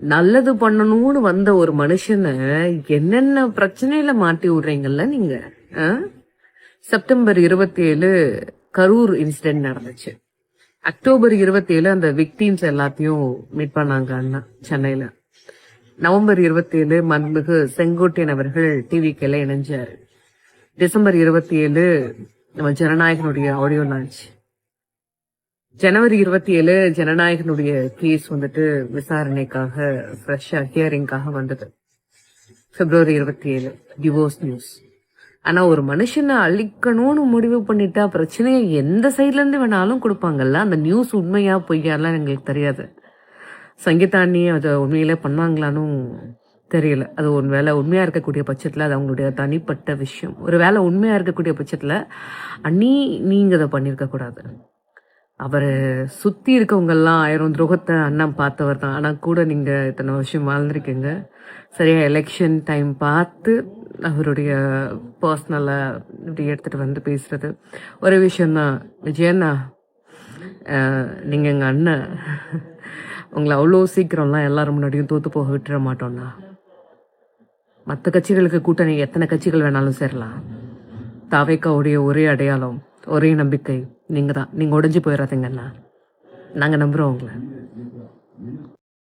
நல்லது பண்ணணும்னு வந்த ஒரு மனுஷனை என்னென்ன பிரச்சனையில மாட்டி விடுறீங்கல்ல நீங்க. ஆ? செப்டம்பர் 27 கரூர் இன்சிடென்ட் நடந்துச்சு. அக்டோபர் 27 அந்த விக்டிம்ஸ் எல்லாத்தையும் மீட் பண்ணாங்க அண்ணா சென்னையில. நவம்பர் 27 மண்புமிகு செங்கோட்டையன் அவர்கள் டிவிக்கெல்லாம் இணைஞ்சாரு. டிசம்பர் 27 நம்ம ஜனநாயகனுடைய ஆடியோ லான்ச். ஜனவரி 27 ஜனநாயகனுடைய கேஸ் வந்துட்டு விசாரணைக்காக ஃப்ரெஷ்ஷா ஹியரிங்காக வந்தது. பிப்ரவரி 27 டிவோர்ஸ் நியூஸ். ஆனா ஒரு மனுஷனை அழிக்கணும்னு முடிவு பண்ணிட்டா பிரச்சனையை எந்த சைட்ல இருந்து வேணாலும் கொடுப்பாங்கல்ல. அந்த நியூஸ் உண்மையா பொய்யாலாம் எங்களுக்கு தெரியாது. சங்கீதா அண்ணி அதை உண்மையிலே பண்ணாங்களான்னு தெரியல. அது ஒரு வேலை உண்மையா இருக்கக்கூடிய பட்சத்துல அது அவங்களுடைய தனிப்பட்ட விஷயம். ஒரு வேலை உண்மையா இருக்கக்கூடிய பட்சத்துல அண்ணி நீங்க அதை பண்ணிருக்க கூடாது. அவரை சுத்தி இருக்கவங்க எல்லாம் 1000 துரோகத்தை அண்ணன் பார்த்தவர் தான். ஆனா கூட நீங்க இத்தனை வருஷம் வாழ்ந்திருக்கீங்க. சரியா எலெக்ஷன் டைம் பார்த்து அவருடைய பர்சனலை இப்படி எடுத்துட்டு வந்து பேசுறது ஒரு விஷயம்தான். விஜயண்ணா, நீங்க எங்க அண்ணன், உங்களை அவ்வளோ சீக்கிரம்லாம் எல்லாரும் முன்னாடியும் தோத்து போக விட்டுற மாட்டோம்னா. மற்ற கட்சிகளுக்கு கூட்டணி எத்தனை கட்சிகள் வேணாலும் சேரலாம். தாவேக்காவுடைய ஒரே அடையாளம், ஒரே நம்பிக்கை நீங்க தான். நீங்க உடைஞ்சு போயிடாதீங்கண்ணா. நாங்க நம்புறோம் உங்களை.